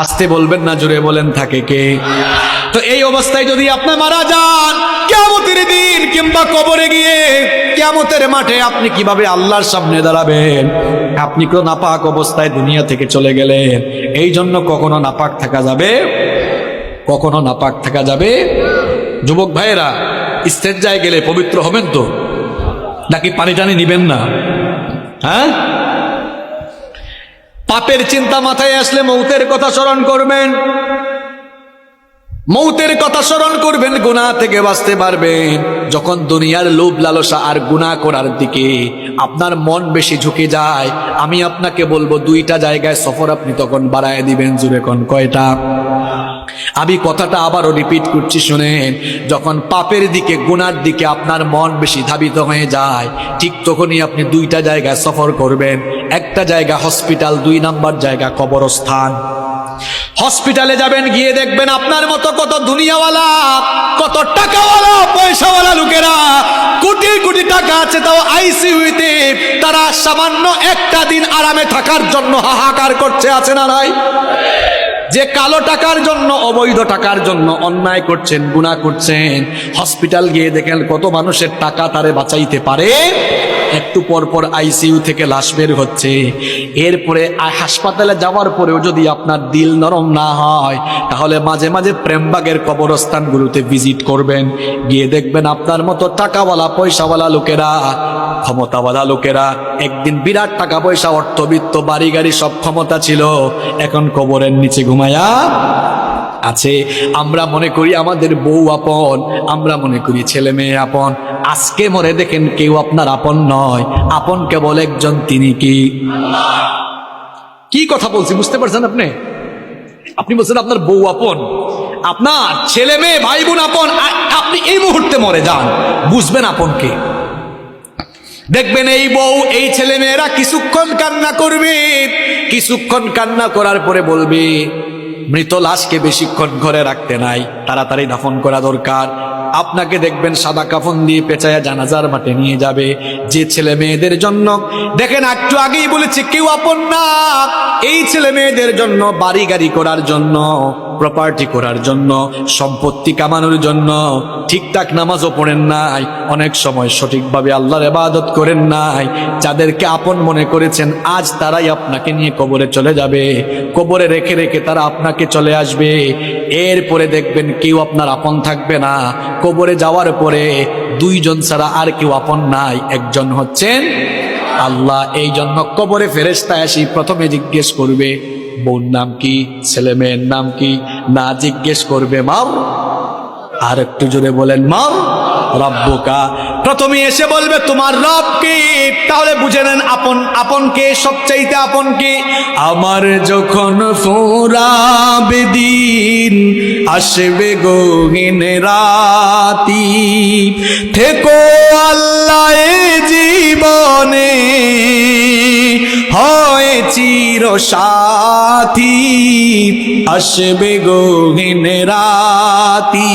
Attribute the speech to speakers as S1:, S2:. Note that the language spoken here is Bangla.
S1: আসতে বলবেন না, জোরে বলেন থাকে কে? তো এই অবস্থায় যদি আপনি মারা যান কিয়ামতের দিন কিংবা কবরে গিয়ে কিয়ামতের মাঠে আপনি কিভাবে আল্লাহর সামনে দাঁড়াবেন? আপনি তো নাপাক অবস্থায় দুনিয়া থেকে চলে গেলেন। এই জন্য কখনো নাপাক থাকা যাবে, কখনো নাপাক থাকা যাবে। যুবক ভাইয়েরা, ইস্তেঞ্জায় গেলে পবিত্র হবেন তো, নাকি পানি টানি নিবেন না? হ্যাঁ, পাপের চিন্তা মাথায় আসলে মৌতের কথা স্মরণ করবেন, মৌতের কথা স্মরণ করবেন, গুনাহ থেকে বাঁচতে পারবেন। যখন দুনিয়ার লোভ লালসা আর গুনাহ করার দিকে আপনার মন বেশি ঝুঁকে যায়, আমি আপনাকে বলবো দুইটা জায়গায় সফর আপনি তখন বাড়ায় দিবেন। জুড়ে কোন কয়টা? আমি কথাটা আবারও রিপিট করছি, শুনেন। যখন পাপের দিকে গুনার দিকে আপনার মন বেশি ধাবিত হয়ে যায়, ঠিক তখনই আপনি দুইটা জায়গায় সফর করবেন। একটা জায়গা হসপিটাল, 2 নাম্বার জায়গা কবরস্থান। হসপিটালে যাবেন, গিয়ে দেখবেন আপনার মতো কত দুনিয়াওয়ালা, কত টাকাওয়ালা, পয়সাওয়ালা লোকেরা, কোটি কোটি টাকা আছে, তাও আইসিইউতে তারা সামান্য একটা দিন আরামে থাকার জন্য হাহাকার করছে, আছে না নাই? যে কালো টাকার জন্য, অবৈধ টাকার জন্য অন্যায় করছেন, গুনাহ করছেন, হসপিটাল গিয়ে দেখেন কত মানুষের টাকা তারে বাঁচাইতে পারে। একটু পর পর আইসিইউ থেকে লাশ বের হচ্ছে। এরপরে হাসপাতালে যাওয়ার পরেও যদি আপনার দিল নরম না হয়, তাহলে মাঝে মাঝে প্রেমবাগের কবরস্থানগুলোতে ভিজিট করবেন। গিয়ে দেখবেন আপনার মতো টাকাওয়ালা, পয়সাওয়ালা লোকেরা, ক্ষমতাওয়ালা লোকেরা, একদিন বিরাট টাকা পয়সা, অর্থবিত্ত, বাড়ি গাড়ি সব ক্ষমতা ছিল, এখন কবরের নিচে ঘুমায়া আছে। আমরা মনে করি আমাদের বউ আপন, আমরা মনে করি ছেলে মেয়ে আপন। আজকে মরে দেখেন কেউ আপনার আপন নয়, আপন কেবল একজন, তিনি কি? কি কথা বলছি বুঝতে পারছেন আপনি? আপনি বলছেন আপনার বউ আপন, আপনার ছেলে মেয়ে ভাই বোন আপন। আপনি এই মুহূর্তে মরে যান, বুঝবেন আপন কে। দেখবেন এই বউ, এই ছেলে মেয়েরা কিছুক্ষণ কান্না করবে, কিছুক্ষণ কান্না করার পরে বলবে মৃত লাশকে বেশিক্ষণ ঘরে রাখতে নাই, তাড়াতাড়ি দাফন করা দরকার। আপনাকে দেখবেন সাদা কাফন দিয়ে পেঁচায়া জানাজার মাঠে নিয়ে যাবে। যে ছেলে মেয়েদের জন্য, দেখেন একটু আগেই বলেছি কেউ আপন না, এই ছেলে মেয়েদের জন্য বাড়ি গাড়ি করার জন্য, প্রপার্টি করার জন্য, সম্পত্তি কামানোর জন্য ঠিকঠাক নামাজও পড়েন নাই, অনেক সময় সঠিকভাবে আল্লাহর ইবাদত করেন নাই, যাদেরকে আপন মনে করেছেন আজ তারাই আপনাকে নিয়ে কবরে চলে যাবে। কবরে রেখে রেখে তারা আপনাকে চলে আসবে। এরপরে দেখবেন কেউ আপনার আপন থাকবে না। কবরে যাওয়ার পরে 2 জন ছাড়া আর কেউ আপন নাই, একজন হচ্ছেন আল্লাহ। এই জন্য কবরে ফেরেশতা এসে প্রথমে জিজ্ঞেস করবে বউর নাম কি, ছেলে মেয়ের নাম কি, না জিজ্ঞেস করবে মা। আর একটু জোরে বলেন মা রব্বুকা। প্রথমে এসে বলবে তোমার রব কে। তাহলে বুঝে নেন আপন, আপন কে, সবচাইতে আপন কে। আমার যখন ফুরাবে দিন, আসবে গহীন রাতি, থেকো আল্লাহ এ জীবনে, হয় চির সাথী, আসবে গহীন রাতি।